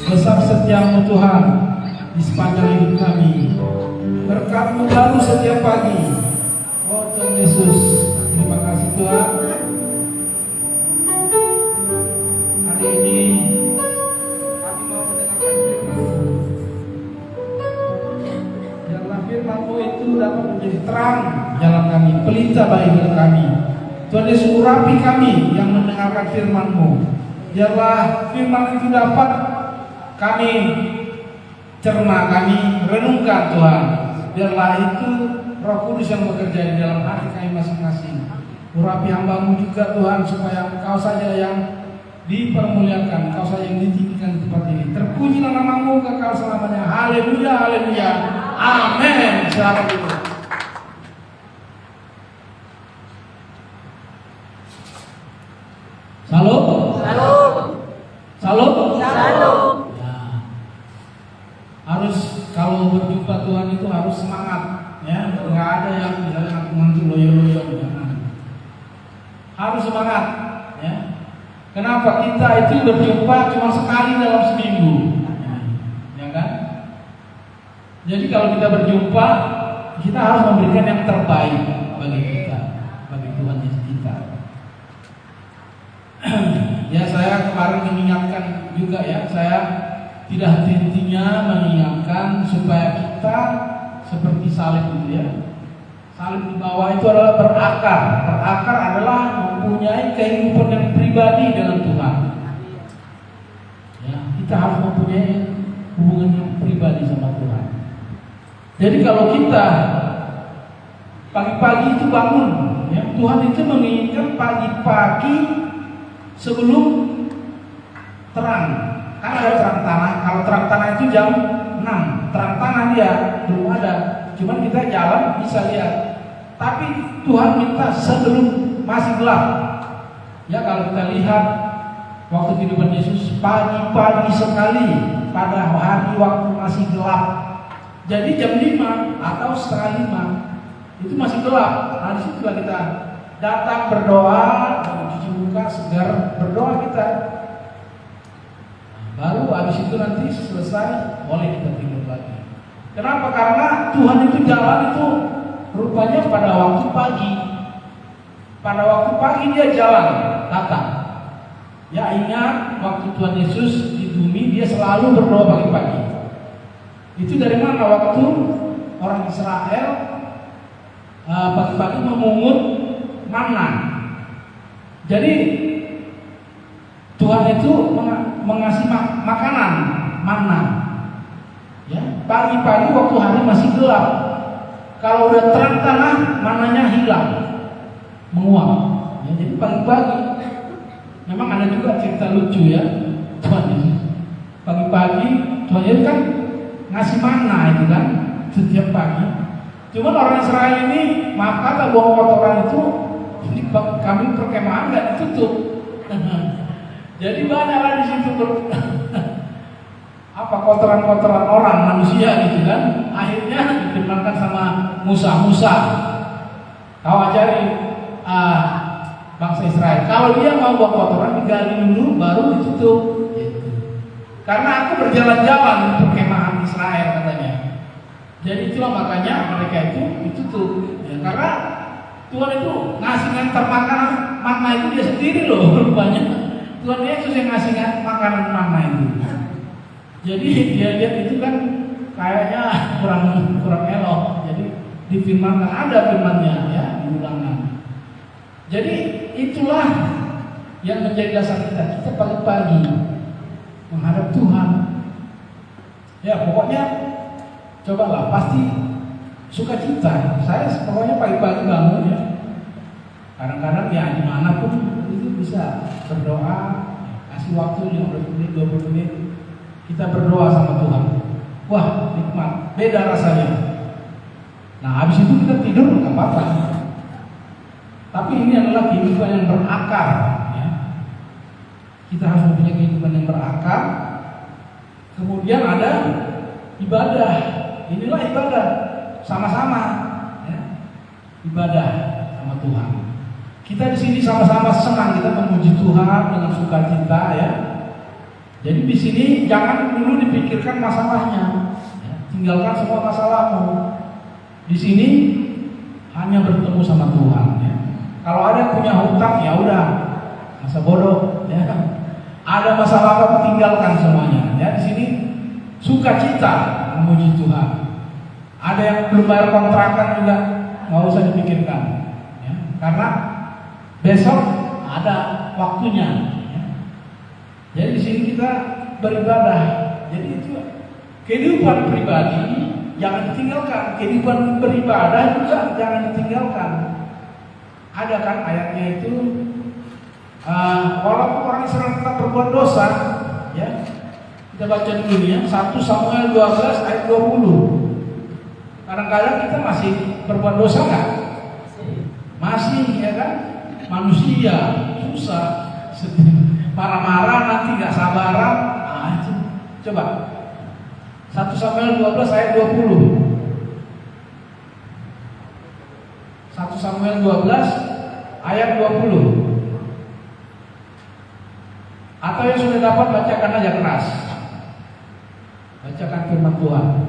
Besar setiamu Tuhan di sepanjang hidup kami. Berkat-Mu baru setiap pagi. Oh Tuhan Yesus, terima kasih Tuhan. Hari ini kami mau mendengarkan firman-Mu. Biarlah firman-Mu itu dapat menjadi terang jalan kami, pelita bagi hidup kami. Tuhan Yesus, urapi kami yang mendengarkan firman-Mu. Biarlah firman itu dapat kami cerna, kami renungkan Tuhan. Biarlah itu Roh Kudus yang bekerja di dalam hati kami masing-masing. Urapi hamba-Mu juga Tuhan, supaya Engkau saja yang dipermuliakan, Engkau saja yang ditinggikan di tempat ini. Terpujilah nama-Mu kekal selamanya. Haleluya, haleluya, amin. Selamat itu. Salam. Salam. Salam. Salam. Ya. Harus kalau berjumpa Tuhan itu harus semangat, ya. Enggak ada yang nanti loyo-loyo, jangan. Harus semangat, ya. Kenapa kita itu berjumpa cuma sekali dalam seminggu, ya kan? Jadi kalau kita berjumpa, kita harus memberikan yang terbaik bagi kita, bagi Tuhan Yesus kita. Ya, saya kemarin mengingatkan juga, ya, saya tidak henti-hentinya mengingatkan supaya kita seperti salib itu, ya. Salib di bawah itu adalah berakar. Berakar adalah mempunyai kehidupan yang pribadi dengan Tuhan. Ya, kita harus mempunyai hubungan yang pribadi sama Tuhan. Jadi kalau kita pagi-pagi itu bangun, ya, Tuhan itu menginginkan pagi-pagi sebelum terang. Kan ada terang tanah. Kalau terang tanah itu jam 6. Terang tanah dia belum ada. Cuman kita jalan bisa lihat. Tapi Tuhan minta sebelum masih gelap. Ya, kalau kita lihat waktu kehidupan Yesus pagi-pagi sekali pada hari waktu masih gelap. Jadi jam 5 atau setengah 5 itu masih gelap. Nah, disitulah kita datang berdoa, cuci muka, segar, berdoa kita. Baru habis itu nanti selesai boleh kita tidur lagi. Kenapa? Karena Tuhan itu jalan itu rupanya pada waktu pagi. Pada waktu pagi dia jalan, datang. Ya, ingat waktu Tuhan Yesus di bumi dia selalu berdoa pagi-pagi. Itu dari mana? Waktu orang Israel pagi-pagi memungut mana. Jadi Tuhan itu mengasih makanan mana, ya, pagi-pagi waktu hari masih gelap. Kalau udah terang tanah, mananya hilang, menguap. Ya, jadi pagi-pagi. Memang ada juga cerita lucu, ya, Tuhan Yesus. Pagi-pagi Tuhan Yesus kan ngasih mana itu kan setiap pagi. Cuman orang Israel ini, maaf kata, buang kotoran itu di kami perkemahan nggak ditutup. Jadi banyaklah di situ kotoran-kotoran orang manusia gitu kan. Akhirnya difirmankan sama Musa, kau ajari bangsa Israel, kalau dia mau buang kotoran digali dulu baru ditutup. Gitu. Karena aku berjalan-jalan di perkemahan Israel katanya. Jadi itulah makanya mereka itu ditutup. Ya, karena Tuhan itu ngasih ngantar makanan mana itu dia sendiri loh rupanya. Tuhan Yesus yang ngasih makanan mana itu. Jadi dia lihat itu kan kayaknya kurang elok. Jadi difirmankan, ada firmannya, ya, di Ulangan. Jadi itulah yang menjadi dasar kita. Kita pagi-pagi menghadap Tuhan. Ya, pokoknya cobalah, pasti sukacita. Saya pokoknya pagi-pagi bangun, ya. Kadang-kadang ya dimanapun itu bisa berdoa, kasih waktu 15 menit, 20 menit kita berdoa sama Tuhan. Wah, nikmat, beda rasanya. Nah, habis itu kita tidur nggak apa-apa. Tapi ini adalah kehidupan yang berakar, ya. Kita harus mempunyai kehidupan yang berakar. Kemudian ada ibadah. Inilah ibadah sama-sama, ya. Ibadah sama Tuhan. Kita di sini sama-sama senang, kita memuji Tuhan dengan sukacita, ya. Jadi di sini jangan dulu dipikirkan masalahnya, ya, tinggalkan semua masalahmu. Di sini hanya bertemu sama Tuhan. Ya. Kalau ada yang punya hutang, ya udah, masa bodoh. Ya. Ada masalah apa, tinggalkan semuanya. Ya, di sini sukacita memuji Tuhan. Ada yang belum bayar kontrakan juga, nggak usah dipikirkan. Ya. Karena besok ada waktunya. Jadi di sini kita beribadah. Jadi itu kehidupan pribadi jangan ditinggalkan, kehidupan beribadah juga jangan ditinggalkan. Ada kan ayatnya itu, walaupun orang Israel tetap berbuat dosa, ya kita baca dulu ya, 1 Samuel 12 ayat 20. Kadang-kadang kita masih berbuat dosa nggak? Masih, ya kan? Manusia susah, marah-marah nanti nggak sabaran. Coba 1 Samuel 12 ayat 20. 1 Samuel 12 ayat 20. Atau yang sudah dapat bacakan aja keras. Bacakan firman Tuhan.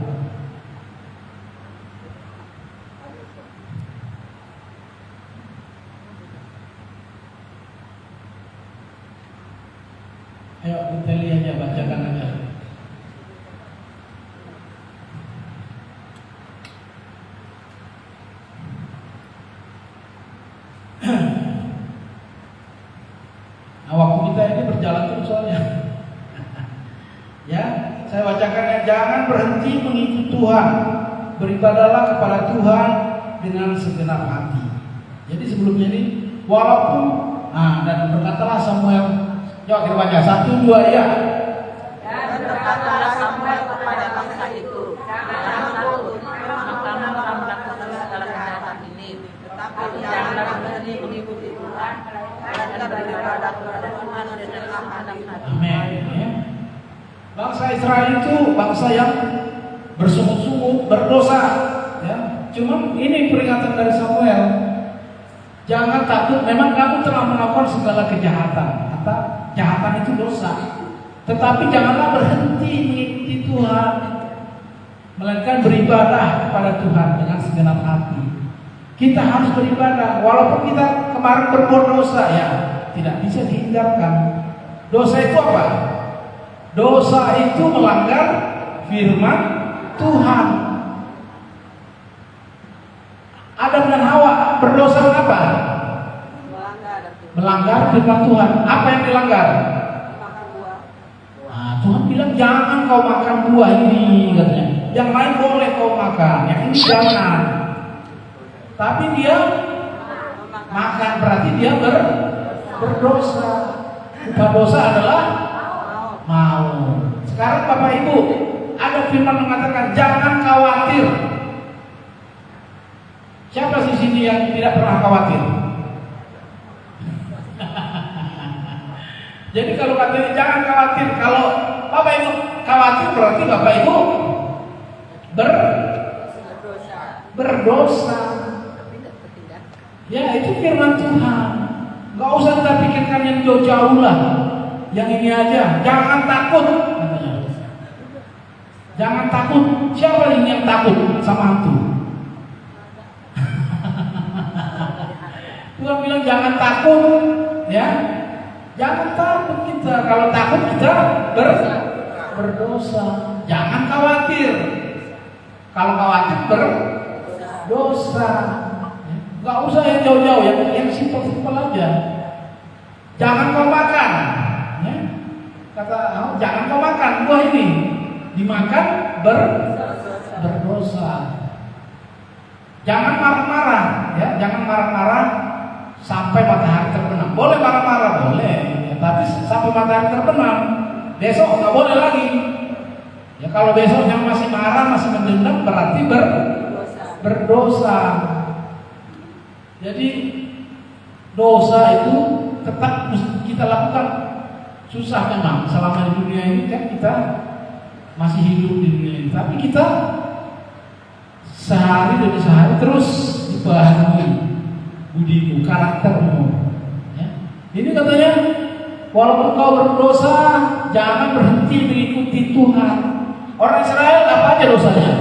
Ayo kita lihat aja, bacakan aja. Nah, waktu kita ini berjalan terus soalnya. Ya, saya bacakan ya, jangan berhenti mengikuti Tuhan. Beribadahlah kepada Tuhan dengan segenap hati. Jadi sebelumnya ini walaupun dan berkatalah Samuel. Coba kita baca 1, 2 ya. Dan berkatalah Samuel kepada bangsa itu, jangan takut, karena kamu melakukan segala kejahatan ini, tetapi janganlah berhenti mengikuti Tuhan dan beribadah kepada Tuhan dengan segenap hati. Amin. Ya. Bangsa Israel itu bangsa yang bersungut-sungut, berdosa. Ya. Cuma ini peringatan dari Samuel. Jangan takut, memang kamu telah melakukan segala kejahatan. Kejahatan itu dosa. Tetapi janganlah berhenti mengikuti Tuhan, melainkan beribadah kepada Tuhan dengan segenap hati. Kita harus beribadah, walaupun kita kemarin berbuat dosa, ya tidak bisa dihindarkan. Dosa itu apa? Dosa itu melanggar firman Tuhan. Adam dan Hawa berdosa apa? Melanggar firman Tuhan. Apa yang dilanggar? Tuhan bilang jangan kau makan buah ini, katanya. Yang lain boleh kau makan, yang ini jangan. Tapi dia makan, berarti dia berdosa. Upah dosa adalah mau. Sekarang Bapak Ibu, ada firman mengatakan jangan khawatir. Siapa di sini yang tidak pernah khawatir? Jadi kalau katanya jangan khawatir, kalau Bapak Ibu khawatir berarti Bapak Ibu berdosa. Ya itu firman Tuhan. Gak usah kita pikirkan yang jauh-jauh lah. Yang ini aja. Jangan takut. Jangan takut. Siapa ini yang takut sama hantu? Tuhan bilang jangan takut, ya. Jangan takut kita. Kalau takut kita berdosa. Jangan khawatir. Kalau khawatir berdosa. Gak usah yang jauh-jauh, yang simpel-simpel aja. Jangan kau makan, ya. Kata jangan kau makan buah ini. Dimakan berdosa. Jangan marah-marah, ya. Jangan marah-marah sampai matahari terbenam. Boleh marah-marah, boleh, ya, tapi sampai matahari terbenam. Besok nggak boleh lagi. Ya kalau besoknya masih marah, masih mendendam, berarti berdosa. Jadi dosa itu tetap kita lakukan. Susah memang selama di dunia ini kan kita masih hidup di dunia ini, tapi kita sehari demi sehari terus dibaharui budimu, karaktermu. Ya. Ini katanya walaupun kau berdosa, jangan berhenti mengikuti Tuhan. Orang Israel apa aja dosanya?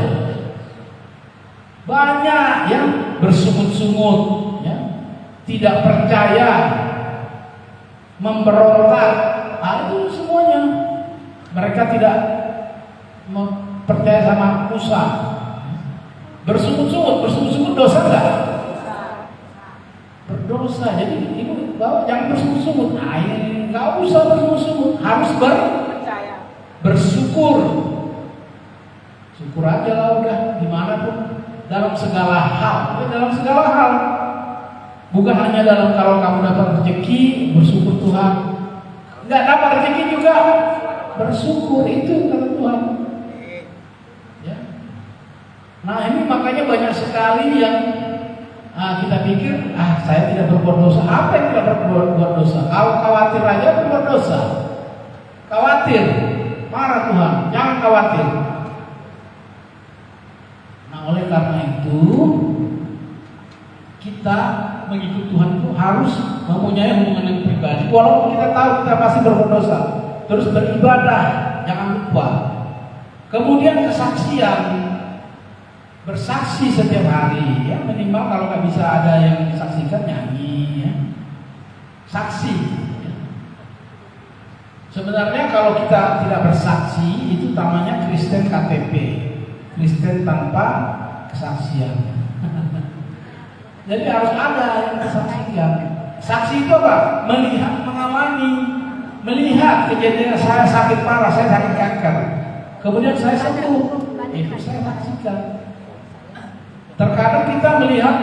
Banyak yang bersungut-sungut, ya, tidak percaya, memberontak, itu semuanya. Mereka tidak percaya sama Musa. Bersungut-sungut dosa enggak? Berdosa. Jadi ibu bawa jangan bersungut-sungut. Nggak usah bersungut-sungut, harus bersyukur. Syukur aja lah udah dimanapun, dalam segala hal, dalam segala hal. Bukan hanya dalam kalau kamu dapat rezeki bersyukur Tuhan. Nggak dapat rezeki juga bersyukur, itu kata Tuhan. Ya. Nah ini makanya banyak sekali yang kita pikir, saya tidak berbuat dosa. Apa yang tidak berbuat dosa? Kalau khawatir aja berbuat dosa. Khawatir, marah Tuhan. Jangan khawatir. Nah oleh karena itu, kita mengikut Tuhan itu harus mempunyai hubungan yang pribadi. Walaupun kita tahu kita pasti berbuat dosa, terus beribadah, jangan lupa. Kemudian kesaksian. Bersaksi setiap hari, ya minimal kalau nggak bisa ada yang disaksikan nyanyi, ya. Saksi. Ya. Sebenarnya kalau kita tidak bersaksi itu namanya Kristen KTP, Kristen tanpa kesaksian. Jadi harus ada yang disaksikan. Saksi itu apa? Melihat, mengalami, melihat kejadian saya sakit parah, saya sakit kanker, kemudian saya sembuh, itu saya saksikan. Terkadang kita melihat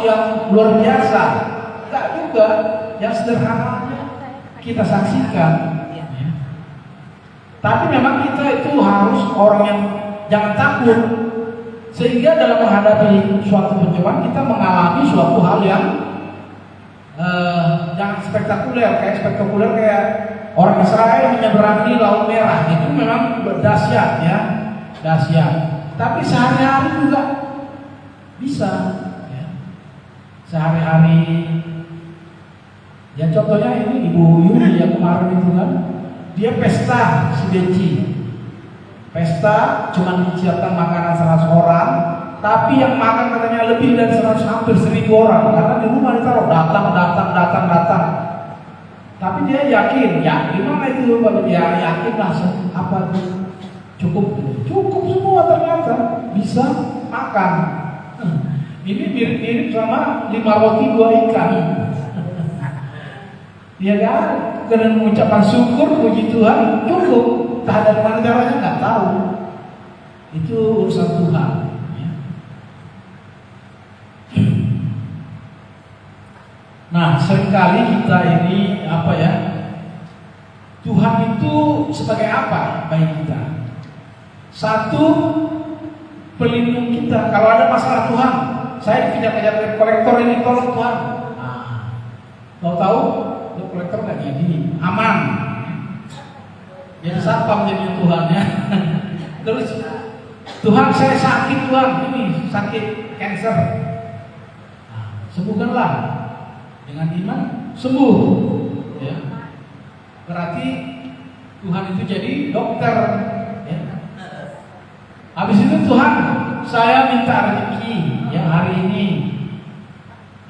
yang luar biasa, enggak juga, yang sederhananya kita saksikan. Ya. Tapi memang kita itu harus orang yang jangan takut, sehingga dalam menghadapi suatu pencobaan kita mengalami suatu hal yang jangan spektakuler, kayak orang Israel menyeberangi Laut Merah, itu memang dahsyat, ya, dahsyat. Tapi sehari-hari juga bisa, ya. Sehari-hari, ya contohnya ini Ibu Yuni yang kemarin itu kan, dia pesta si Beci, pesta cuma disiapkan makanan 100 orang, tapi yang makan katanya lebih dari 100, hampir 1000 orang, karena di rumah ditaruh datang. Tapi dia yakin mana itu kalau dia yakin lah apa itu cukup semua ternyata bisa makan. Ini mirip-mirip sama 5 roti 2 ikan. Ya kan? Karena mengucapkan syukur, puji Tuhan, cukup. Tak ada mana caranya nggak tahu. Itu urusan Tuhan. Ya. Nah, seringkali kita ini Tuhan itu sebagai apa bagi kita? Satu, pelindung kita. Kalau ada masalah Tuhan, saya dikejar-kejar kolektor ini, tolong Tuhan. Tahu kolektor nggak jadi, aman. Jadi satpam jadi Tuhan, ya. Terus Tuhan saya sakit Tuhan, ini sakit kanker. Sembuhkanlah. Dengan iman sembuh. Ya. Berarti Tuhan itu jadi dokter. Ya. Habis itu Tuhan, saya minta rezeki yang hari ini.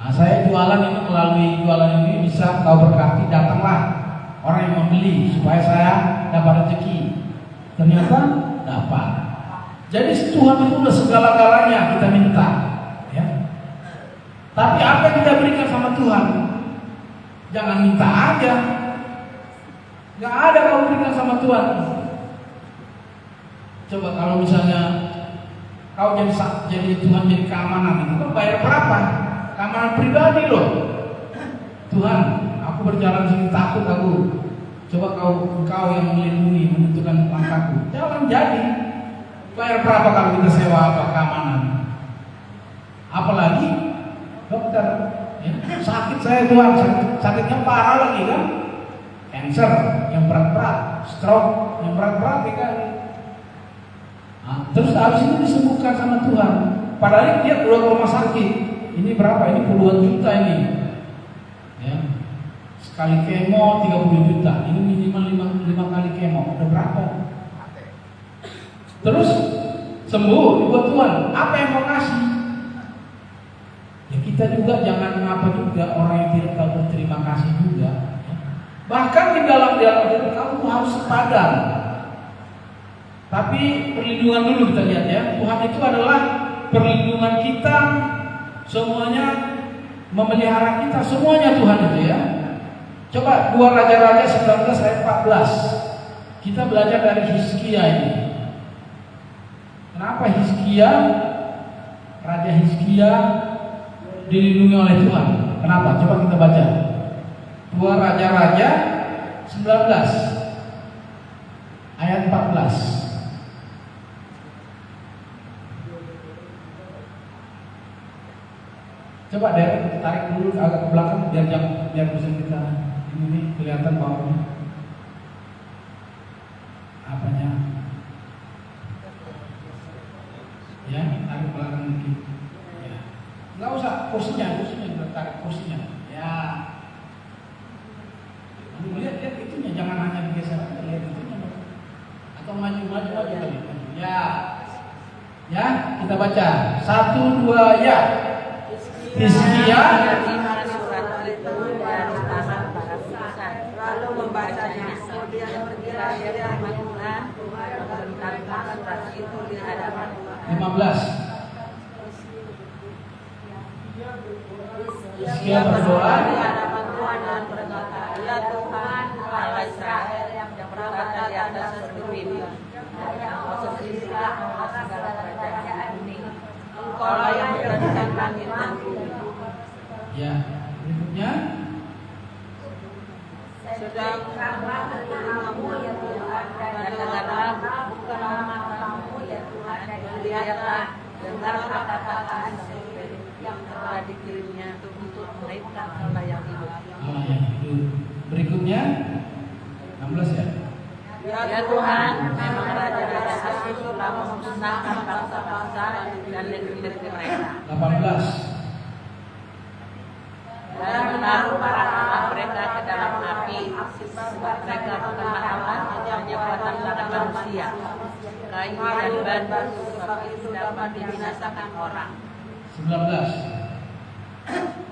Saya jualan ini, melalui jualan ini bisa kau berkati, datanglah orang yang membeli supaya saya dapat rezeki. Ternyata dapat. Jadi Tuhan itu udah segala-galanya kita minta. Ya. Tapi apa yang kita berikan sama Tuhan? Jangan minta aja. Gak ada kau berikan sama Tuhan. Coba kalau misalnya kau jadi Tuhan jadi keamanan, itu kau bayar berapa? Keamanan pribadi loh. Tuhan, aku berjalan sini takut aku. Coba kau yang melindungi, menentukan langkahku. Jangan jadi. Bayar berapa kalau kita sewa keamanan? Apalagi dokter. Ya, sakit saya Tuhan, sakitnya parah lagi kan? Cancer yang berat-berat, stroke yang berat-berat kan? Terus habis itu disembuhkan sama Tuhan. Padahal dia keluar rumah sakit. Ini berapa? Ini puluhan juta ini. Ya. sekali kemo 30 juta. Ini minimal 5 kali kemo. Udah berapa? Terus sembuh dibuat Tuhan. Apa yang mau kasih? Ya kita juga jangan mengapa juga orang yang tidak tahu berterima kasih juga. Bahkan di dalam dialog itu kamu harus sepadan. Tapi perlindungan dulu kita lihat ya. Tuhan itu adalah perlindungan kita, semuanya memelihara kita, semuanya Tuhan itu ya. Coba 2 Raja-Raja 19 ayat 14. Kita belajar dari Hizkia ini. Kenapa Hizkia, Raja Hizkia dilindungi oleh Tuhan? Kenapa? Coba kita baca. 2 Raja-Raja 19 ayat 14. Coba deh tarik dulu agak ke belakang biar bisa kita ini kelihatan bawahnya. Apanya? Ya, tarik belakang dikit. Ya. Enggak usah kursinya juga tarik kursinya. Ya. Lihat itunya, jangan hanya digeser aja, lihat itunya. Atau maju aja kali. Ya. Ya, kita baca. 1 2 ya. Hizkia menerima surat itu dari tangan para utusan, lalu membacanya. Kemudian pergilah dia ke Tuhan, membentangkan surat itu di hadapan Tuhan. 15. Hizkia berdoa di hadapan Tuhan dan berkata, ya Tuhan Allah Israel yang berada di atas bumi, Engkau sendirilah Allah segala kerajaan ini. Engkau lah yang menjadikan langit dan bumi. Ya, berikutnya. Sedangkanlah namamu ya Tuhan, dan dengarlah bukanlah matamu ya Tuhan, dan lihatlah dengar kata-kata yang telah dikirimnya untuk menaikkan Allah yang hidup. Allah yang hidup. Berikutnya 16 ya. Ya Tuhan, memang raja-raja asing telah memusnahkan bangsa-bangsa dan negeri-negeri mereka. 18. Dan menaruh para anak mereka ke dalam api, sebab mereka bukanlah Allah, hanya buatan tangan manusia. Kayu dan batu, sebab itu dapat dibinasakan orang. 19.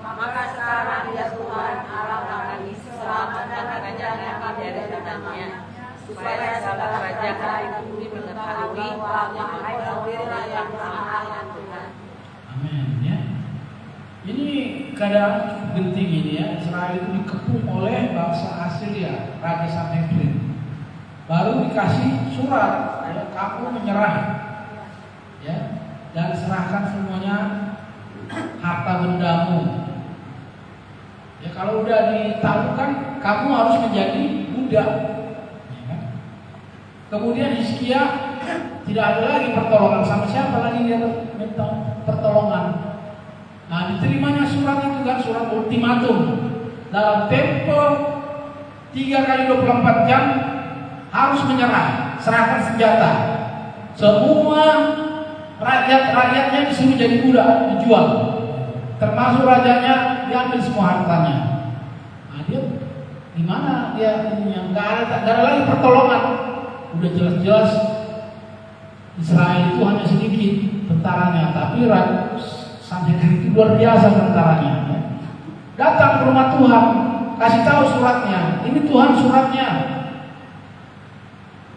Maka sekarang ya Tuhan Allah kami, selamatkan kerajaan kami dari tangannya, supaya segala kerajaan di bumi mengetahui bahwa Engkau sendirilah yang Allah Tuhan. Amin ya. Ini keadaan cukup genting ini ya. Israel itu dikepung oleh bangsa Assyria, Raja Sanhedrin. Baru dikasih surat, ya, kamu menyerah, ya, dan serahkan semuanya harta bendamu. Ya kalau udah ditaklukkan, kamu harus menjadi budak. Ya, kan? Kemudian Hizkia tidak ada lagi pertolongan, sama siapa lagi dia minta pertolongan. Nah, diterimanya surat itu kan, surat ultimatum. Dalam tempo 3 kali 24 jam harus menyerah, serahkan senjata. Semua rakyatnya disuruh jadi budak, dijual. Termasuk rajanya, diambil semua hartanya. Nah, dia gimana dia ininya? Gak ada lagi pertolongan. Udah jelas-jelas Israel itu hanya sedikit tentaranya, tapi Sanhedrin itu luar biasa tentaranya. Ya. Datang ke rumah Tuhan, kasih tahu suratnya. Ini Tuhan suratnya.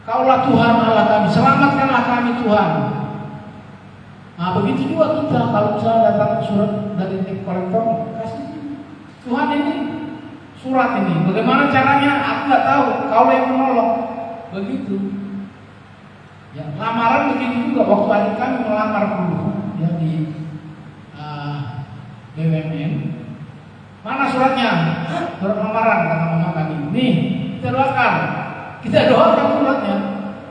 Kaulah Tuhan Allah kami, selamatkanlah kami Tuhan. Nah begitu juga kita, kalau misalnya datang surat dari tip kolektor, kasih Tuhan ini surat ini. Bagaimana caranya? Aku nggak tahu. Kaulah yang menolong. Begitu. Ya, lamaran begitu juga. Waktu adik kami melamar dulu, ya di BUMN. Mana suratnya? Surat lamaran kata mama kami. Nih, kita doakan. Kita doakan suratnya.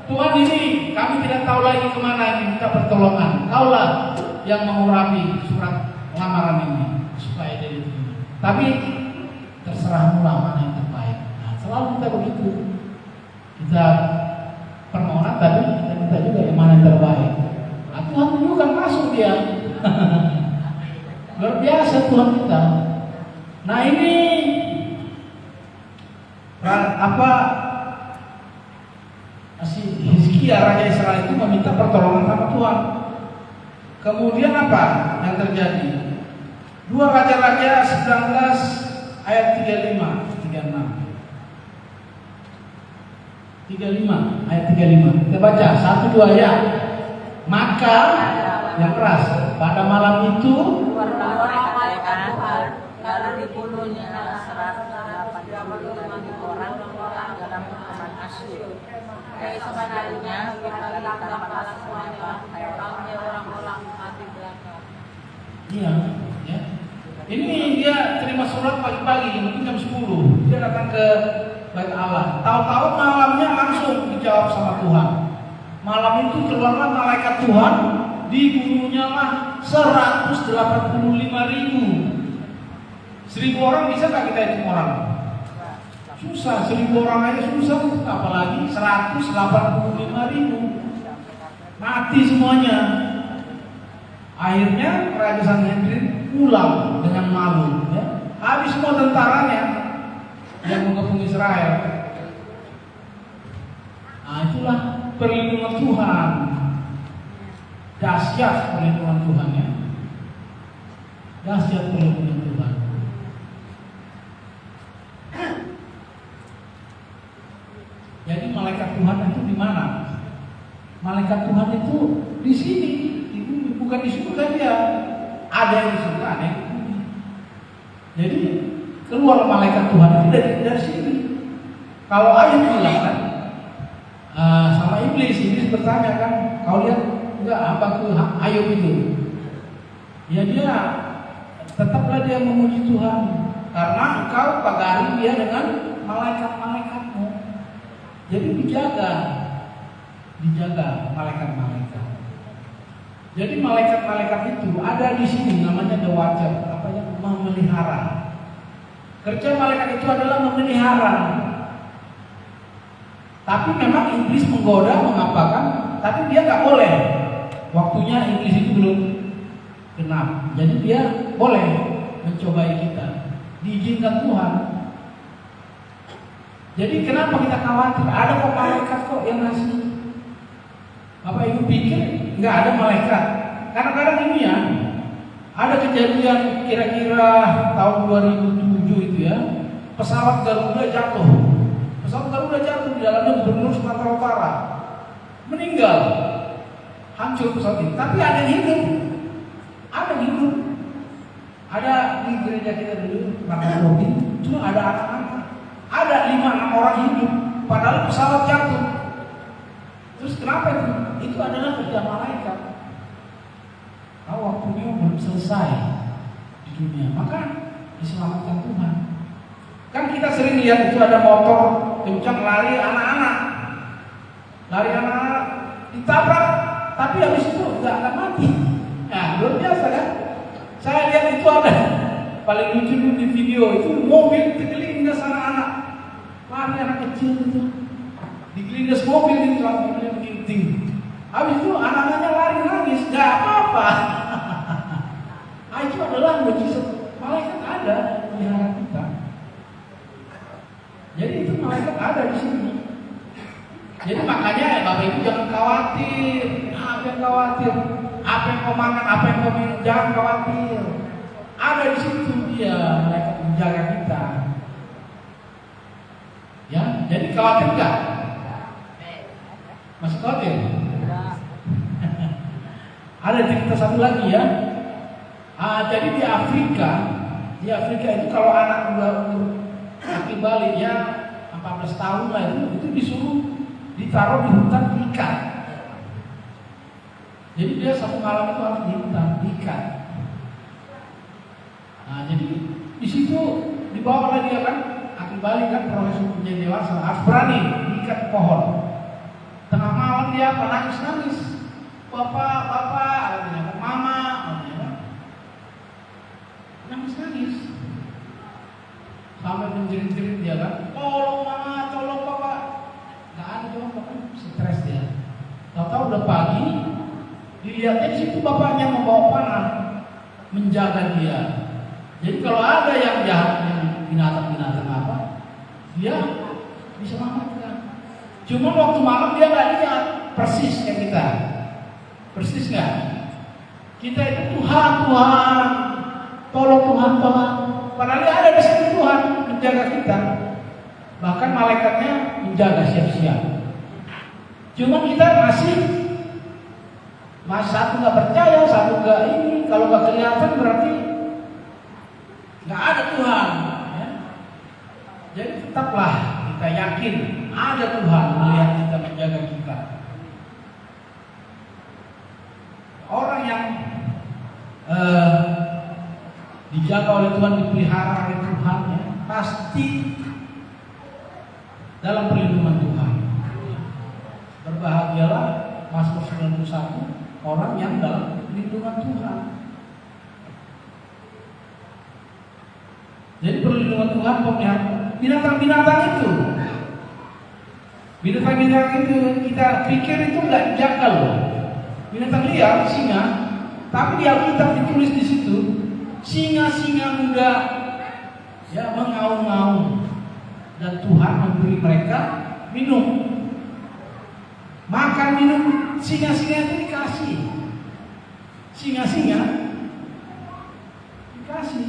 Tuhan ini kami tidak tahu lagi kemana ini, minta pertolongan. Kaulah yang mengurapi surat lamaran ini supaya dia diterima. Tapi terserahmu lah mana yang terbaik. Nah, selalu kita begitu. Kita permohonan tapi kita minta juga yang mana yang terbaik. Nah, Tuhan tunjukkan masuk dia. Luar biasa Tuhan kita. Nah ini si Hizkia raja Israel itu meminta pertolongan sama Tuhan. Kemudian apa yang terjadi? 2 Raja-Raja 19 ayat 35 ayat 35. Kita baca 1-2 ya. Maka yang keras pada malam itu lalu dibunuhnya 185 orang dalam hukuman Asyur. Keesokan harinya kita ditambah semuanya orang-orang mati belakang. Iya, ya. Ini dia terima surat pagi-pagi, mungkin jam 10. Dia datang ke Bait Allah. Tahu-tahu malamnya langsung dijawab sama Tuhan. Malam itu keluarlah malaikat Tuhan, dibunuhnya lah 185.000. 1.000 orang bisa nggak kita hitung orang? Susah, 1.000 orang aja susah, apalagi 185.000. Mati semuanya. Akhirnya Raja Sanhedrin pulang dengan malu. Ya. Habis semua tentaranya yang mengepung Israel. Nah, itulah perlindungan Tuhan. Dahsyat perlindungan Tuhan ya. Dahsyat perlindungan Tuhan. Jadi malaikat Tuhan itu di mana? Malaikat Tuhan itu di sini, di bumi, bukan di surga dia. Ada yang di surga, ada yang di bumi. Jadi keluar malaikat Tuhan itu dari sini. Kalau Ayub bilang kan, sama iblis bertanya kan, kau lihat enggak apa tuh Ayub itu? Ya dia tetaplah dia memuji Tuhan karena engkau pagari dia dengan malaikat-malaikatmu. Jadi dijaga malaikat-malaikat. Jadi malaikat-malaikat itu ada di sini, namanya the watcher, apa ya, memelihara. Kerja malaikat itu adalah memelihara. Tapi memang iblis menggoda, mengapakan, tapi dia nggak boleh. Waktunya iblis itu belum genap, jadi dia boleh mencobai kita, diizinkan Tuhan. Jadi kenapa kita khawatir? Ada kok malaikat kok yang ngasih. Bapak Ibu pikir nggak ada malaikat? Kadang-kadang ini ya, ada kejadian kira-kira tahun 2007 itu ya, pesawat Garuda jatuh. Pesawat Garuda jatuh, di dalamnya Gubernur Sumatera Utara meninggal, hancur pesawat ini. Tapi ada yang hidup, ada di gereja kita dulu, Makassar, cuma ada anak-anak. Ada 5-6 orang hidup, padahal pesawat jatuh. Terus kenapa itu? Itu adalah kerja malaikat. Waktunya belum selesai di dunia, maka diselamatkan Tuhan. Kan kita sering lihat itu ada motor kencang lari anak-anak, ditabrak, tapi habis itu nggak mati. Nah, luar biasa kan? Saya lihat itu ada paling lucu di video itu mobil digelindas anak-anak, lari anak kecil itu, digelindas mobil itu mobilnya begini. Habis itu anak-anaknya lari nangis, nggak apa-apa. Nah, itu adalah mujizat malaikat ada di hadapan kita. Jadi itu malaikat ada di sini. Jadi makanya Bapak Ibu jangan khawatir, apa yang kau makan, apa yang kau minum, jangan khawatir. Ada di situ dia malaikat menjaga kita. Ya, jadi khawatir nggak? Masih khawatir? Ada cerita satu lagi ya. Jadi di Afrika itu kalau anak kaki balik ya 14 tahun lah itu disuruh ditaruh di hutan diikat. Jadi dia satu malam itu harus di hutan diikat. Nah, jadi di situ dibawa dia kan kaki balik kan proses menjadi dewasa harus berani diikat pohon. Tengah malam dia nangis. Bapak, artinya mama, nangis. Sampai menjerit-jerit dia kan, tolong mama, tolong papa. Nggak ada jawab, kan stres dia. Tahu-tahu udah pagi, dilihatnya di situ bapaknya membawa panah, menjaga dia. Jadi kalau ada yang jahat, yang binatang apa, dia diselamatkan. Cuma waktu malam dia nggak lihat persis kayak kita, persis nggak? Kita itu Tuhan, tolong Tuhan. Padahal dia ada di situ Tuhan menjaga kita. Bahkan malaikatnya menjaga siap-siap. Cuma kita masih satu nggak percaya, satu nggak ini. Kalau nggak kelihatan berarti nggak ada Tuhan. Ya. Jadi tetaplah kita yakin ada Tuhan melihat kita, menjaga kita. Orang yang dijaga oleh Tuhan, dipelihara oleh Tuhan, ya, pasti dalam perlindungan Tuhan. Berbahagialah Mazmur 91 orang yang dalam perlindungan Tuhan. Jadi perlindungan Tuhan pemeliharaan binatang-binatang itu. Binatang-binatang itu kita pikir itu nggak dijaga loh. Binatang liar, singa, tapi di Alkitab ditulis di situ, singa-singa muda ya mengaum-ngaum dan Tuhan memberi mereka minum. Makan minum singa-singa itu dikasih. Singa-singa dikasih.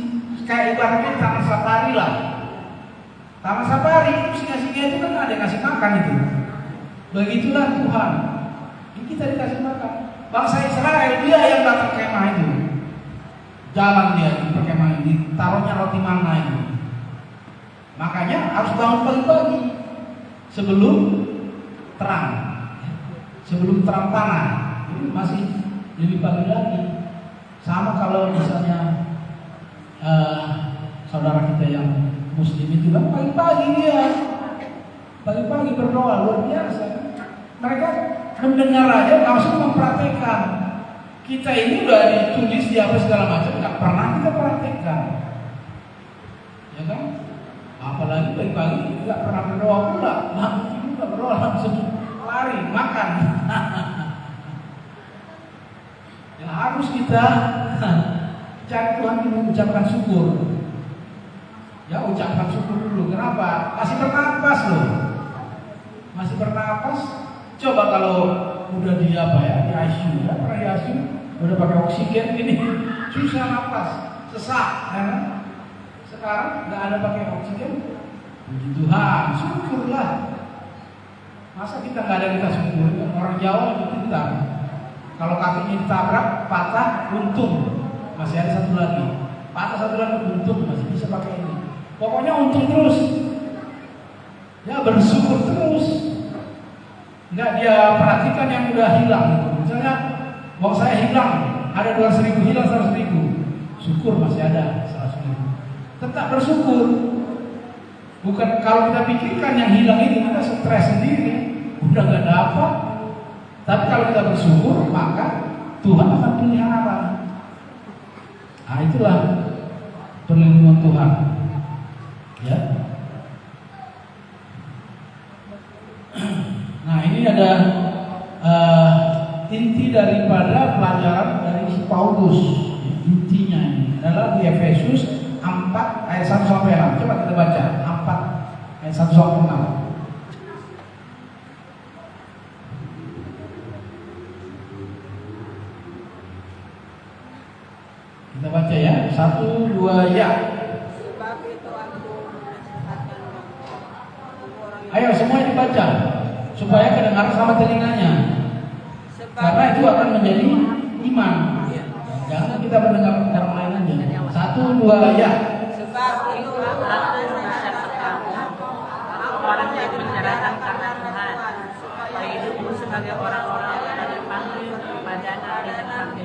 Kayak ibaratnya taman safari lah. Taman safari, singa-singa itu kan ada yang kasih makan itu. Begitulah Tuhan. Ini kita dikasih makan. Bangsa Israel dia yang datang ke kemah itu. Jalan dia di perkemahan ini, taruhnya roti mana itu. Makanya harus bangun pagi-pagi sebelum terang, sebelum terang tanah. Ini masih lebih pagi lagi. Sama kalau misalnya saudara kita yang Muslim itu kan pagi-pagi dia, pagi-pagi berdoa luar biasa. Mereka mendengar aja langsung mempraktekkan. Kita ini udah ditulis di apa segala macam, nggak pernah kita praktekkan, ya kan? Apalagi pagi-pagi nggak pernah berdoa pula, nggak berdoa langsung lari makan. Ya harus kita cari Tuhan ini mengucapkan syukur. Ya ucapkan syukur dulu. Kenapa? Masih bernapas loh, masih bernapas. Coba kalau udah di apa ya, di ICU, ya pernah di ICU, udah pakai oksigen gini, susah napas, sesak, ya kan? Sekarang nggak ada pakai oksigen, puji Tuhan, syukurlah. Masa kita nggak ada kita syukur? Orang Jawa itu kita, kalau kakinya ditabrak, patah, untung, masih ada satu lagi, patah satu lagi, untung, masih bisa pakai ini. Pokoknya untung terus, ya bersyukur terus. Enggak dia perhatikan yang udah hilang gitu. Misalnya uang saya hilang, ada 200.000 hilang 100.000, syukur masih ada 100.000. Tetap bersyukur. Bukan kalau kita pikirkan yang hilang itu kita stres sendiri, udah nggak dapat. Tapi kalau kita bersyukur maka Tuhan akan pelihara. Nah itulah perlindungan Tuhan. Ya. Nah ini ada inti daripada pelajaran dari si Paulus. Intinya ini adalah di Efesus 4 ayat 1 sampai 6. Coba kita baca 4 ayat 1 sampai 6. Kita baca ya, 1, 2 ya. Ayo semuanya dibaca supaya kedengaran sama telinganya. Karena itu akan menjadi iman. Jangan kita mendengar orang lain aja. 1, 2 ya. Sebab itu aku mensyariatkan orang yang menyerahkan karena Tuhan, supaya hidupmu sebagai orang-orang yang dipanggil kepadanya dengan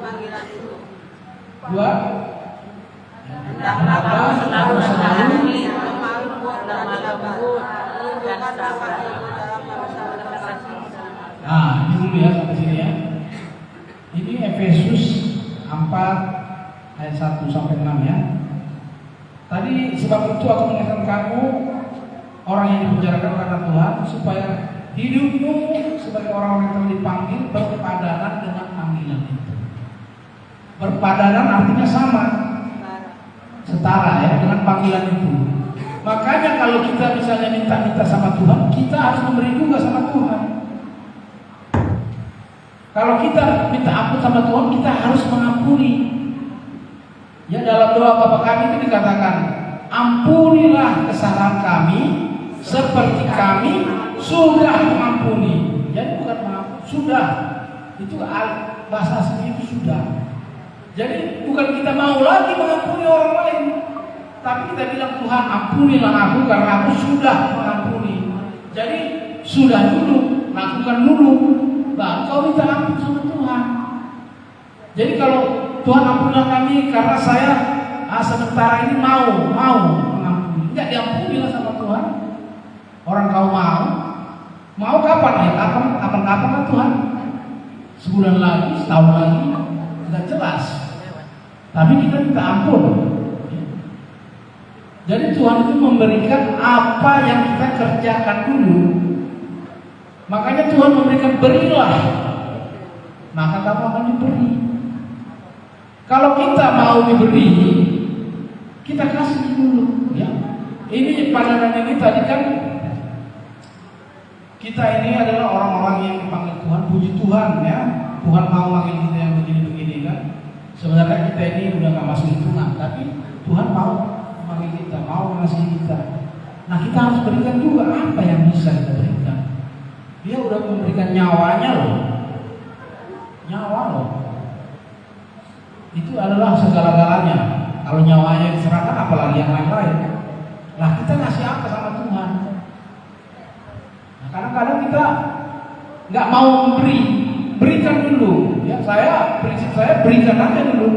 panggilan itu. 2. Hendaklah kamu selalu menjalani lemah lembut dan sabar. Nah, ini dulu ya sampai sini ya. Ini Efesus 4 ayat 1 sampai 6 ya. Tadi sebab itu aku mengingatkan kamu orang yang dipenjarakan karena Tuhan supaya hidupmu sebagai orang-orang yang telah dipanggil berpadanan dengan panggilan itu. Berpadanan artinya sama, setara ya dengan panggilan itu. Makanya kalau kita misalnya minta-minta sama Tuhan, kita harus memberi juga sama Tuhan. Kalau kita minta ampun sama Tuhan, kita harus mengampuni. Ya, dalam doa Bapa kami itu dikatakan, ampunilah kesalahan kami seperti kami sudah mengampuni. Jadi bukan mengampuni, sudah. Itu bahasa asli itu sudah. Jadi bukan kita mau lagi mengampuni orang lain, tapi kita bilang, Tuhan ampunilah aku karena aku sudah mengampuni. Jadi sudah dulu, lakukan dulu, baru kau minta ampun sama Tuhan. Jadi kalau Tuhan ampunilah kami karena saya sementara ini mau mengampuni, tidak diampunilah sama Tuhan. Orang kau mau kapan ya? Kapan kan Tuhan? Sebulan lagi, setahun lagi, tidak jelas. Tapi kita minta ampun. Jadi Tuhan itu memberikan apa yang kita kerjakan dulu. Makanya Tuhan memberikan, berilah, maka kamu akan diberi. Kalau kita mau diberi, kita kasih dulu. Ya. Ini pandangan ini tadi kan, kita ini adalah orang-orang yang dipanggil Tuhan, puji Tuhan ya. Tuhan mau manggil kita yang begini-begini kan. Sebenarnya kita ini udah gak masuk hitungan, tapi Tuhan mau memanggil kita, mau mengasihi kita. Nah, kita harus berikan juga apa yang bisa kita berikan. Dia udah memberikan nyawanya loh. Nyawa loh. Itu adalah segala-galanya. Kalau nyawanya diserahkan, apalagi yang lain-lain. Nah, kita ngasih apa sama Tuhan? Nah, kadang-kadang kita nggak mau memberi, berikan dulu. Ya, prinsip saya berikan aja dulu.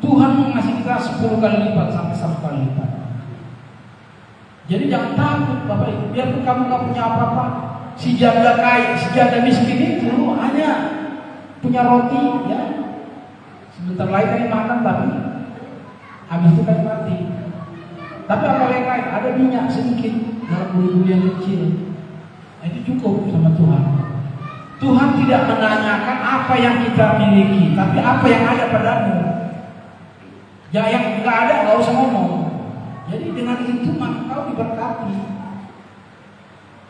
Tuhan mau ngasih kita 10 kali lipat sampai 1 kali lipat. Jadi jangan takut Bapak Ibu. Biarpun kamu nggak punya apa-apa, si janda kaya, si janda miskin itu hanya punya roti, ya. Sebentar lagi kan makan, tapi habis itu kan mati. Tapi apa yang lain? Ada minyak sedikit dalam bulu-bulu yang kecil. Itu cukup sama Tuhan. Tuhan tidak menanyakan apa yang kita miliki, tapi apa yang ada padamu. Ya, yang nggak ada nggak usah ngomong. Jadi dengan itu maka kau diberkati.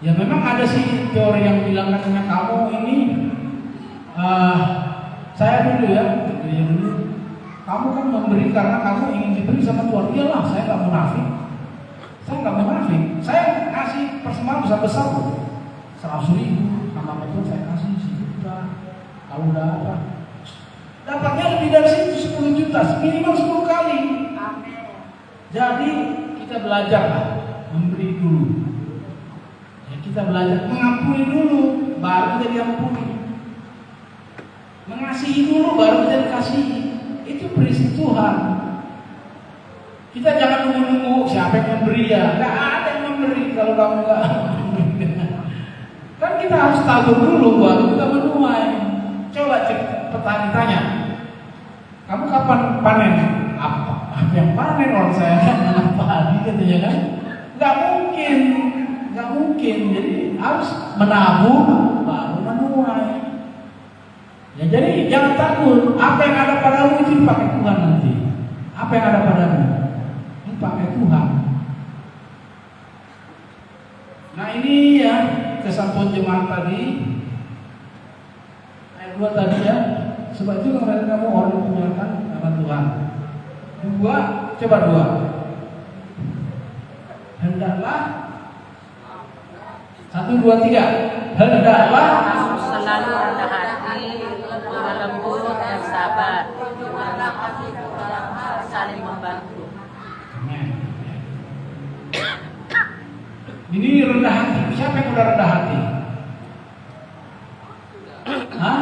Ya memang ada sih teori yang bilang katanya kamu ini, saya dulu ya, kamu kan memberi karena kamu ingin diberi sama Tuhan. Iyalah, saya nggak munafik. Saya kasih persembahan besar-besar loh. 100.000 sama Tuhan saya kasih 1 juta. Kalau udah apa? Dapatnya lebih dari situ 10 juta, minimal 10 kali. Amin. Jadi kita belajar memberi dulu. Ya, kita belajar mengampuni dulu, baru kita diampuni. Mengasihi dulu, baru kita dikasihi. Itu prinsip Tuhan. Kita jangan nunggu-nunggu siapa yang memberi ya. Gak ada yang memberi kalau kamu gak memberi. Kan kita harus tahu dulu baru kita menuai. Coba petani tanya, kamu kapan panen? Apa yang panen orang saya kan padi katanya kan? Gak mungkin. Jadi harus menabung baru menuai. Ya, jadi jangan takut. Apa yang ada padamu itu dipakai Tuhan nanti. Apa yang ada padamu dipakai Tuhan. Nah ini ya kesatuan jemaat tadi, ayat 2 tadi ya. Sebab itu kalau kamu orang menyerahkan nama Tuhan. 2, coba 2. Hendaklah 1, 2, 3. Hendaklah selalu rendah hati, lembut dan sabar, saling membantu. Ini rendah hati. Siapa yang udah rendah hati? Hah?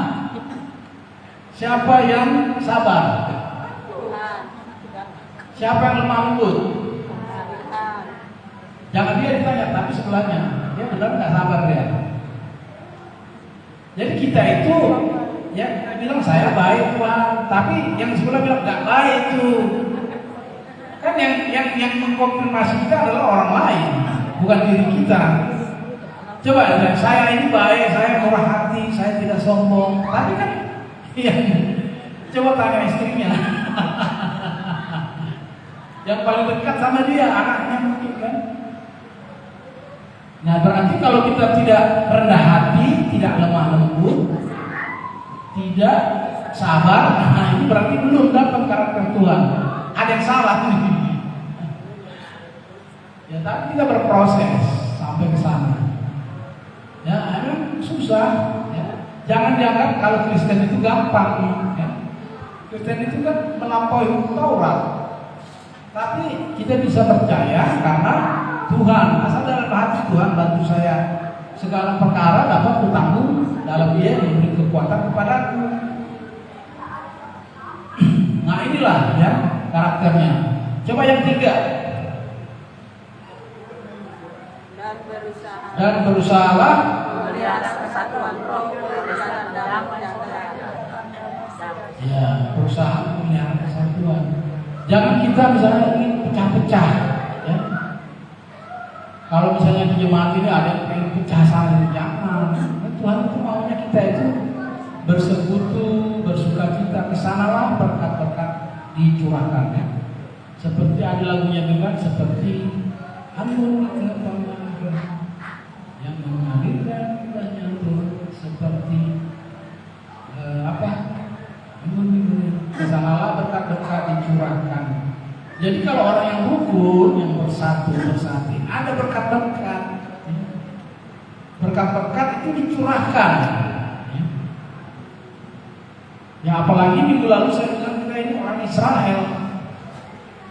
Siapa yang sabar? Siapa yang lemah lembut? Jangan dia ditanya, tapi sebelahnya. Dia benar nggak sabar dia? Jadi kita itu, ya kita bilang saya baik Tuhan, tapi yang sebelah bilang nggak baik tuh. Kan yang mengkonfirmasi kita adalah orang lain, bukan diri kita. Coba ya, saya ini baik, saya murah hati, saya tidak sombong. Tapi kan, ya, coba tanya istrinya. Yang paling dekat sama dia, anaknya mungkin Nah berarti kalau kita tidak rendah hati, tidak lemah lembut, tidak sabar, nah ini berarti belum dapat karakter Tuhan. Ada yang salah nih. Ya tapi kita berproses sampai ke sana. Ya emang susah. Ya. Jangan dianggap kalau Kristen itu gampang. Ya. Kristen itu kan melampaui Taurat. Tapi kita bisa percaya karena Tuhan, asal dalam hati Tuhan bantu saya segala perkara dapat kutanggung dalam Dia yang memberi kekuatan kepadaku. Nah inilah ya karakternya. Coba yang tiga. Dan berusahalah memelihara kesatuan roh dan damai yang ya, berusaha memelihara kesatuan. Jangan kita misalnya ingin pecah-pecah ya. Kalau misalnya di jemaat ini ada yang pengen pecah saling, jangan. Tuhan itu maunya kita itu bersekutu, bersukacita, kesanalah berkat-berkat dicurahkannya. Seperti ada lagunya juga, seperti Amun yang mengalirkan banyak turun seperti kesanalah berkat-berkat dicurahkan. Jadi kalau orang yang rukun, yang bersatu, ada berkat-berkat. Berkat-berkat itu dicurahkan. Ya apalagi minggu lalu saya bilang kita ini orang Israel.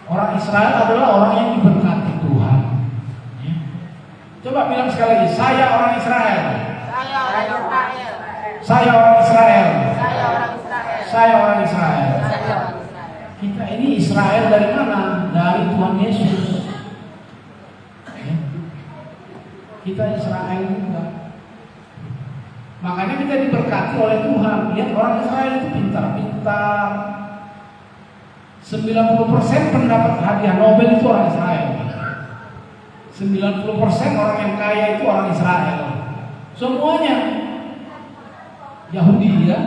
Orang Israel adalah orang yang diberkati Tuhan. Coba bilang sekali lagi, saya orang Israel. Saya orang Israel. Saya orang Israel. Saya orang Israel. Saya orang Israel. Saya orang Israel. Kita ini Israel dari mana? Dari Tuhan Yesus. Ya. Kita Israel juga. Makanya kita diberkati oleh Tuhan. Lihat orang Israel itu pintar-pintar. 90% pendapat hadiah Nobel itu orang Israel. 90% orang yang kaya itu orang Israel. Semuanya Yahudi ya.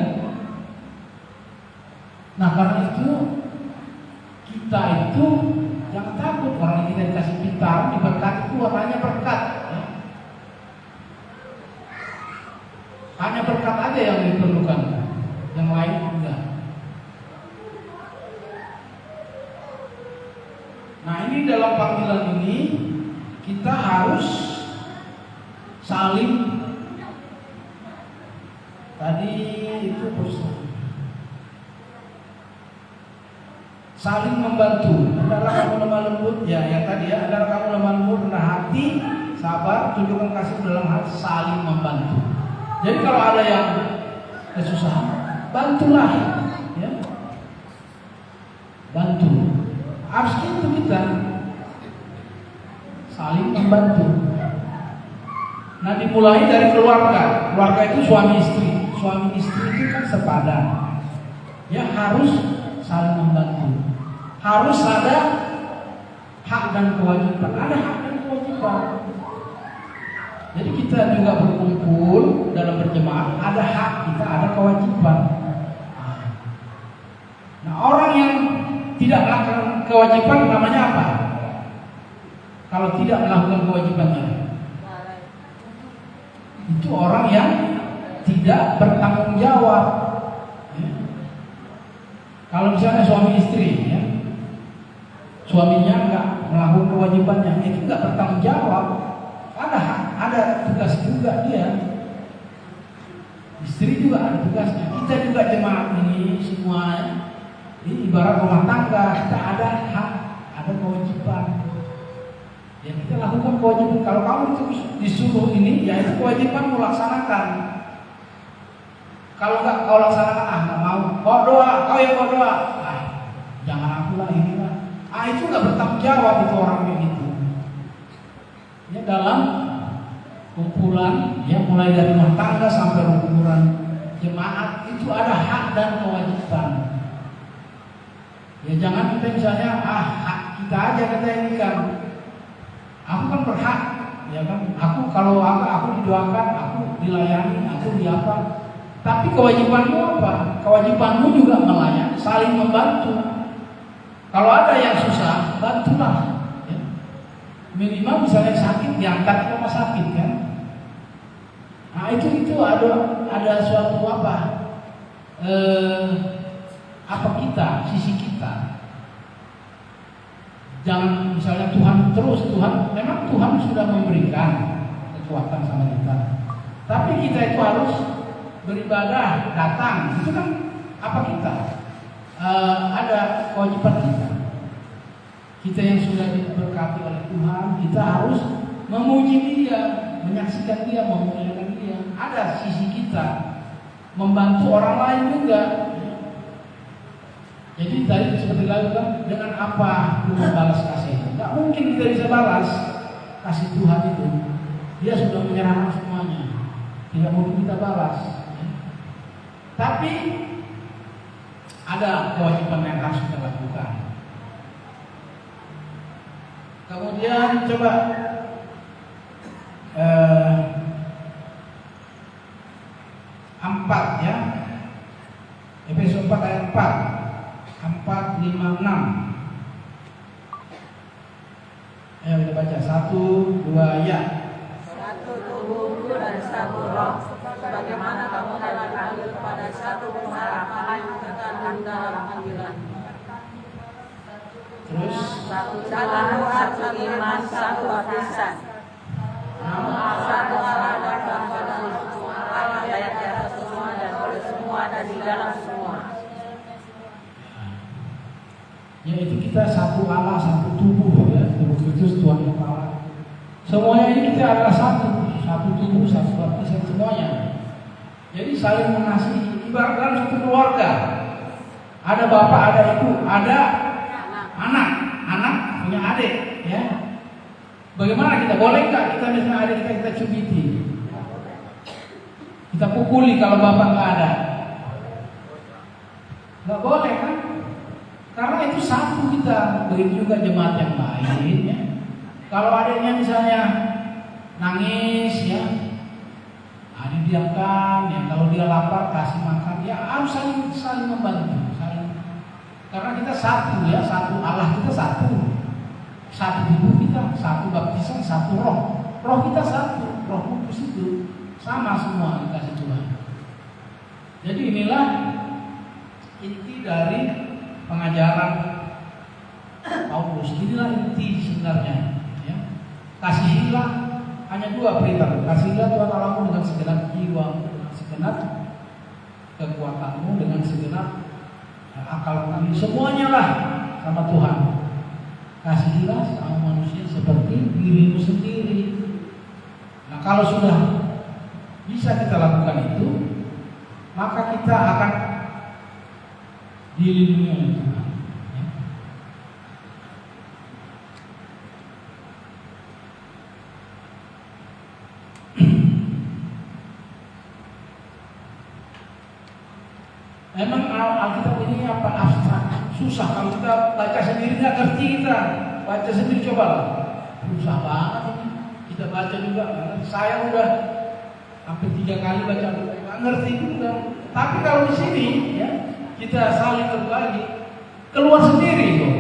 Nah karena itu kita itu jangan takut orang yang kita dikasih pintar, diberkati itu hanya berkat. Ya. Hanya berkat aja yang diperlukan, yang lain enggak. Nah ini dalam panggilan ini kita harus saling tadi itu saling membantu. Adalah kamu lemah lembut, ya yang tadi ya, adalah kamu lemah lembut, rendah hati, sabar, tunjukkan kasih dalam hati, saling membantu. Jadi kalau ada yang kesusahan, bantulah, ya, bantu. Harus gitu kita. Saling membantu. Nah dimulai dari keluarga. Keluarga itu suami istri. Suami istri itu kan sepadan. Ya harus saling membantu. Harus ada hak dan kewajiban. Ada hak dan kewajiban. Jadi kita juga berkumpul dalam berjemaat. Ada hak kita, ada kewajiban. Nah orang yang tidak melakukan kewajiban namanya apa? Kalau tidak melakukan kewajibannya, itu orang yang tidak bertanggung jawab. Ya. Kalau misalnya suami istri, ya, suaminya nggak melakukan kewajibannya, itu nggak bertanggung jawab. Ada tugas juga dia. Istri juga ada tugasnya. Kita juga jemaat ini semua, ini ibarat rumah tangga. Kita ada hak, ada kewajiban. Ya kita lakukan kewajiban. Kalau kamu terus disuruh ini, ya itu kewajiban melaksanakan. Kalau nggak kau laksanakan, nggak mau. Kau doa, kau yang kau doa. Jangan aku lah ini lah. Itu nggak bertanggung jawab itu orang kayak gitu. Ya dalam kumpulan, ya mulai dari rumah tangga sampai kumpulan jemaat itu ada hak dan kewajiban. Ya jangan kita misalnya hak kita aja kita ini kan. Aku kan berhak, ya kan? Aku kalau aku didoakan, aku dilayani, aku diapa. Tapi kewajibanmu apa? Kewajibanmu juga melayani, saling membantu. Kalau ada yang susah, bantulah. Ya. Minimal misalnya sakit diangkat ke rumah sakit kan. Nah itu ada suatu apa kita, sisi kita. Jangan misalnya Tuhan memang Tuhan sudah memberikan kekuatan sama kita. Tapi kita itu harus beribadah, datang. Itu kan apa kita? Ada kewajiban kita. Kita yang sudah diberkati oleh Tuhan, kita harus memuji Dia, menyaksikan Dia, memuliakan Dia. Ada sisi kita membantu orang lain juga. Jadi tadi seperti lalu kan, dengan apa lu membalas kasih? Tidak mungkin kita bisa balas kasih Tuhan itu. Dia sudah menyerahkan semuanya. Tidak mungkin kita balas. Tapi ada kewajiban yang harus kita lakukan. Kemudian coba empat ya, Efesus 4 ayat 4, 5, 6. Ayo kita baca 1, 2 ya. Satu tubuhku dan satu roh, sebagaimana kamu telah dipanggil pada satu pengharapan kekal dalam panggilan. Terus Satu Tuhan, satu iman, satu baptisan. Nama satu Allah dan Bapa dan semua Allah yang di atas semua dan oleh semua dan di dalam semua. yaitu kita satu Allah, satu tubuh ya, tubuh Kristus Tuhan yang Allah. Semuanya ini kita adalah satu tubuh, satu baptisan semuanya. Jadi saling mengasihi, ibarat dalam satu keluarga. Ada bapak, ada ibu, ada anak punya adik, ya. Bagaimana kita? Boleh nggak kita misalnya adik kita cubiti, kita pukuli kalau bapak nggak ada? Nggak boleh kan? Karena itu satu kita. Begitu juga jemaat yang lain, ya. Kalau adiknya misalnya nangis, ya, didiamkan, ya. Kalau dia lapar kasih makan, ya harus saling membantu, karena kita satu, ya, satu Allah kita satu hidup kita, satu baptisan, satu roh kita satu, Roh Kudus itu sama semua dikasih Tuhan. Jadi inilah inti dari pengajaran Paulus. Inilah inti sebenarnya, ya. Kasihilah, hanya dua perintah. Kasihilah Tuhan Allahmu dengan segenap jiwamu, dengan segenap kekuatanmu, dengan segenap akal kami, semuanya lah sama Tuhan. Kasihilah sama manusia seperti dirimu sendiri. Nah, kalau sudah bisa kita lakukan itu, maka kita akan dilindungi oleh Tuhan. Memang Alkitab ini apa, abstrak, susah. Kalau kita baca sendiri nggak ngerti kita. Baca sendiri coba lah. Susah banget ini. Kita baca juga. Saya udah hampir 3 kali baca, nggak ngerti juga. Tapi kalau di sini, ya, kita saling berbagi, keluar sendiri loh.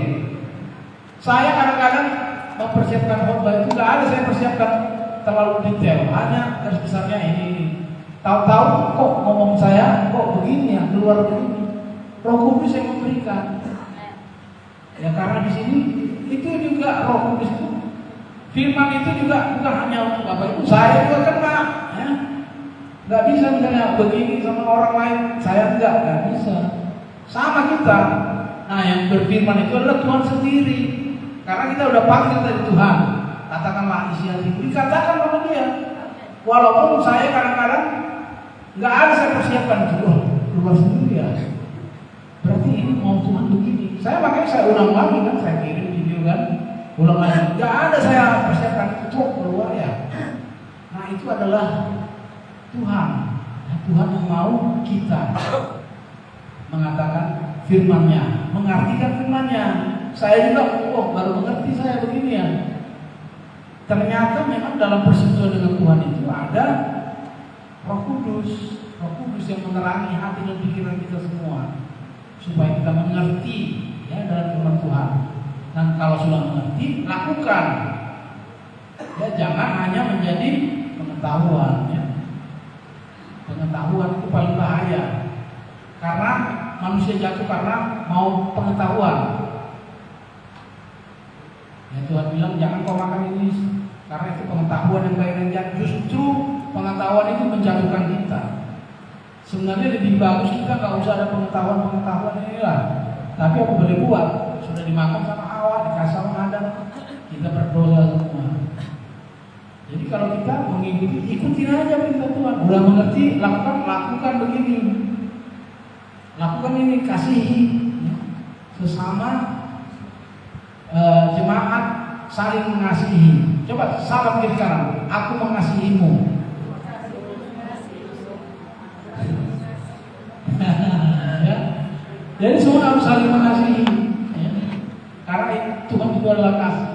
Saya kadang-kadang mempersiapkan khotbah itu nggak ada saya persiapkan terlalu detail. Hanya garis besarnya ini. Tahu-tahu kok ngomong saya kok begini ya, keluar begini. Roh Kudus yang memberikan. Ya karena di sini itu juga Roh Kudus itu, firman itu juga bukan hanya untuk Bapak Ibu, saya juga kena, ya. Nggak bisa misalnya begini sama orang lain, saya nggak bisa. Sama kita. Nah yang berfirman itu adalah Tuhan sendiri. Karena kita udah panggil dari Tuhan. Katakanlah isi hatiku, dikatakan sama Dia. Walaupun saya kadang-kadang nggak ada saya persiapkan itu, keluar sendiri ya. Berarti ini mau Tuhan begini. Makanya saya ulang lagi kan, saya kirim video kan, ulang lagi. Nggak ada saya persiapkan itu keluar ya. Nah itu adalah Tuhan. Tuhan yang mau kita mengatakan firman-Nya, mengartikan firman-Nya. Saya juga, baru mengerti saya begini ya. Ternyata memang dalam persekutuan dengan Tuhan itu ada Roh Kudus yang menerangi hati dan pikiran kita semua, supaya kita mengerti, ya, dalam firman Tuhan. Dan kalau sudah mengerti, lakukan. Ya, jangan hanya menjadi pengetahuan. Ya. Pengetahuan itu paling bahaya. Karena manusia jatuh karena mau pengetahuan. Ya, Tuhan bilang jangan kau makan ini karena itu pengetahuan yang baik dan jahat. Justru pengetahuan itu menjatuhkan kita. Sebenarnya lebih bagus kita nggak usah ada pengetahuan inilah. Tapi apa boleh buat? Sudah dimakan sama Hawa, dikasih sama Adam, kita berdosa semua. Jadi kalau kita mengikuti, ikutin aja perintah Tuhan. Udah mengerti, lakukan begini. Lakukan ini, kasihi sesama jemaat, saling mengasihi. Coba salam kita sekarang, aku mengasihimu. Ya. Jadi semua harus saling mengasihi. Ya. Karena Tuhan itu adalah kasih.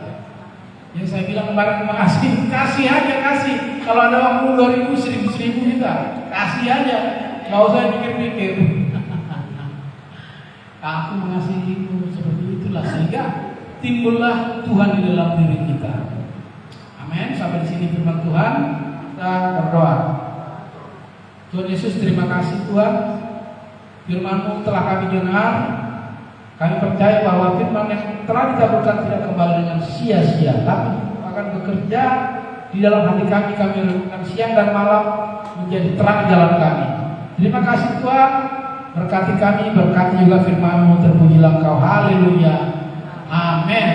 Yang saya bilang kemarin mengasihi, kasih aja kasih. Kalau ada waktu 2000, 1000 kita kasih aja, nggak usah pikir-pikir. Aku mengasihimu, seperti itulah sehingga timbullah Tuhan di dalam diri kita. Amin. Sampai di sini firman Tuhan. Kita berdoa. Tuhan Yesus, terima kasih Tuhan. Firman-Mu telah kami dengar. Kami percaya bahwa firman yang telah dikabulkan tidak kembali dengan sia-sia, tapi akan bekerja di dalam hati kami. Kami lakukan siang dan malam menjadi terang jalan kami. Terima kasih Tuhan. Berkati kami, berkati juga firman-Mu. Terpujilah Engkau. Haleluya. Amin.